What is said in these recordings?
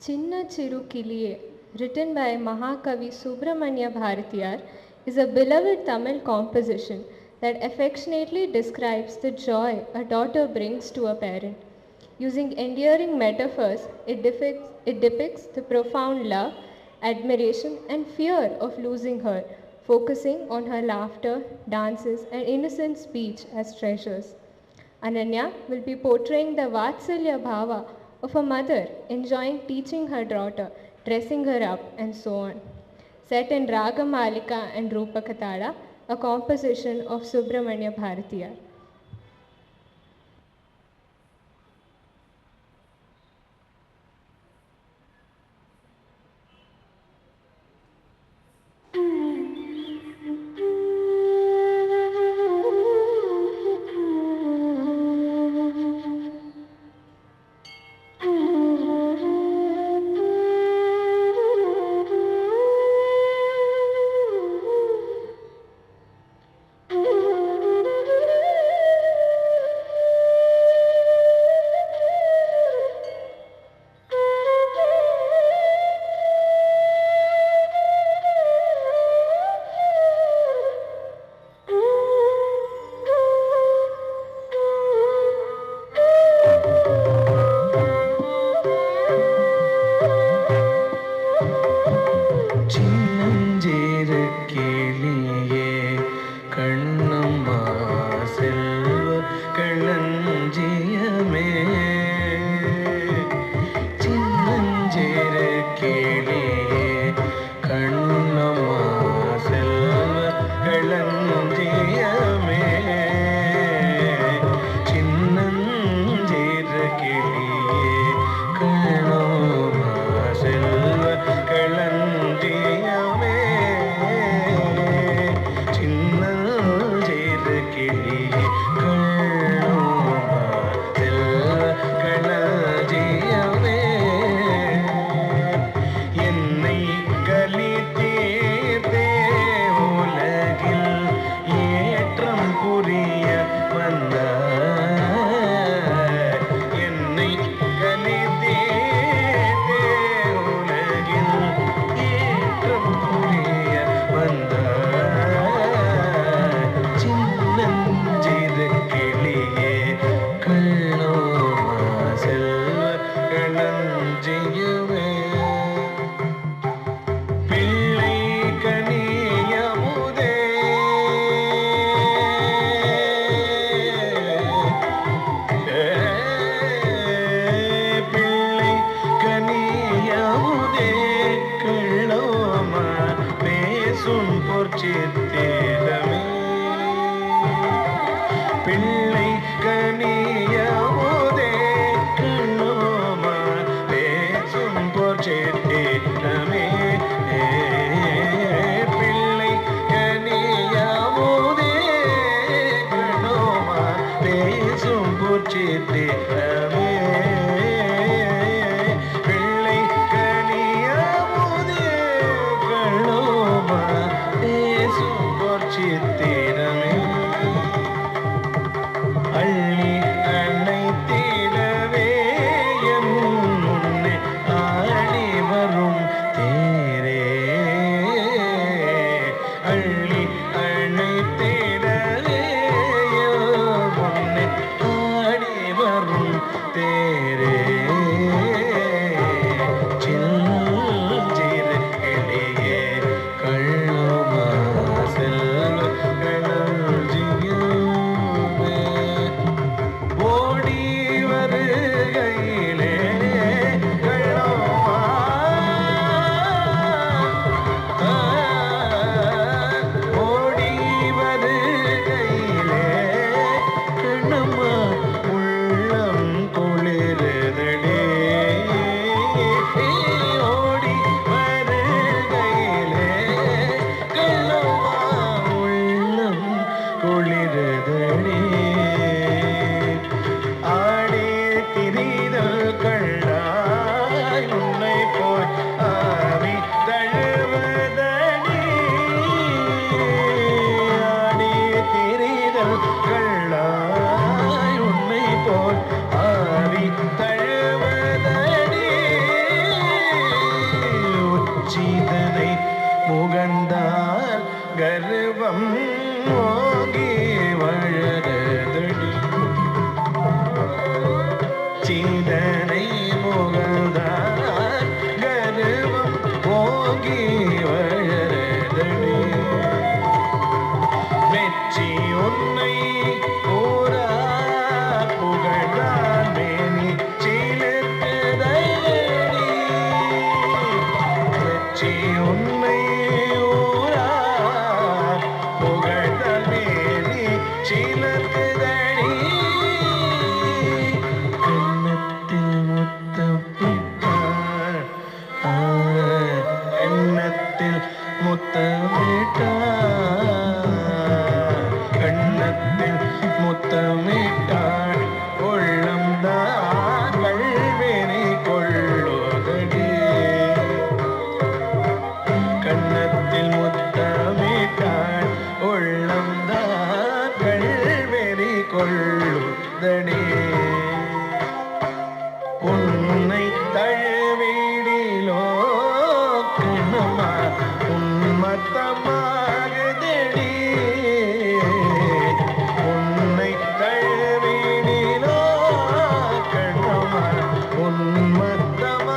Chinna Chiru Kiliye, written by Mahakavi Subramanya Bharatiyar, is a beloved Tamil composition that affectionately describes the joy a daughter brings to a parent. Using endearing metaphors, it depicts the profound love, admiration, and fear of losing her, focusing on her laughter, dances, and innocent speech as treasures. Ananya will be portraying the Vatsalya Bhava of a mother enjoying teaching her daughter, dressing her up, and so on. Set in Ragamalika and Rupakatala, a composition of Subramanya Bharatiyar. கனியமுதே கண்ணோமா பேசும் புகழ்ந்தால் கர்வம் ஓங்கி வளருதடி. சீதனை புகழ்ந்தால் கர்வம் ஓங்கி வளருதடி. மெச்சி உன்னை ஊரா புகழ்ந்தால் மேனி சீலத்துதடி. மெச்சி உன்னை ஊரா புகழ்ந்தால் மேனி சீலத்துதடி. கன்னத்தில் முத்தமிட்டாள் எண்ணத்தில் முத்தமிட்டாள் முத்தமிட்டாள் உள்ளம்தான் கள்வெறி கொள்ளுதடி. கன்னத்தில் முத்தமிட்டாள் உள்ளம்தான் கள்வெறி கொள்ளுதடி. உன்னை தழுவிடிலோ கண்ணம்மா உன்மத்தமாகுதடி. உன்னை தழுவிடிலோ கண்ணம்மா உன்மத்தமாகுதடி.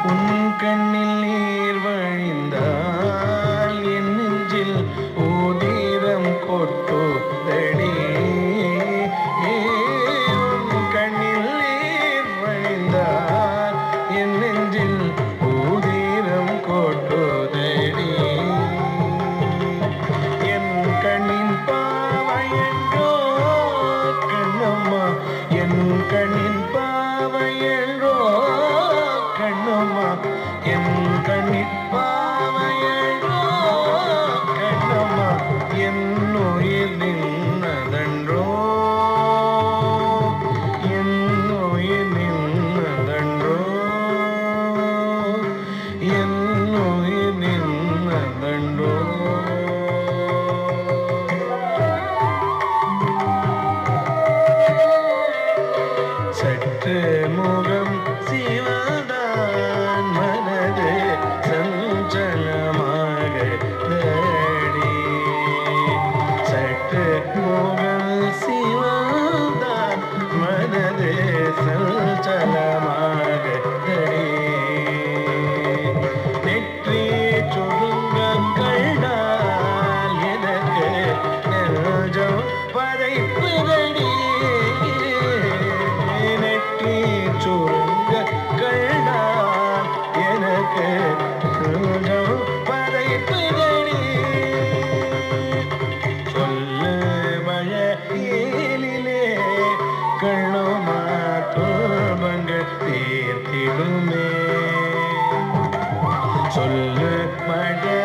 உன் கண்ணில் நீர் வழிந்தால் என் நெஞ்சில் ஊதிரம் கொட்டுதடி. உன் கண்ணில் நீர் வழிந்தால் என் நெஞ்சில் ஊதிரம் கொட்டுதடி. என் கண்ணின் பாவையன்றோ கண்ணம்மா என் கண்ணின் பாவையன்றோ கண்ணம்மா என் கண்ணின் பாவையன்றோ கண்ணம்மா என் உயிர் நின்னதன்றோ என் உயிர் நின்னதன்றோ என் உயிர் நின்னதன்றோ. சற்று முகம் சிவதான் மனது சஞ்சலமாகுதடி. சற்று முகம் சிவதான் மனது சஞ்சலமாகுதடி. நெற்றி சுருங்கங்கள்தான் எனக்கு நெஞ்சம் பதைப்புதடி. நெற்றி சுருங்கங்கள்தான் எனக்கு நெஞ்சம் பதைப்புதடி. சொல்லு மழையிலே கண்ணுமா துன்பங்கள் தீர்த்திடுமே. சொல்லு மழை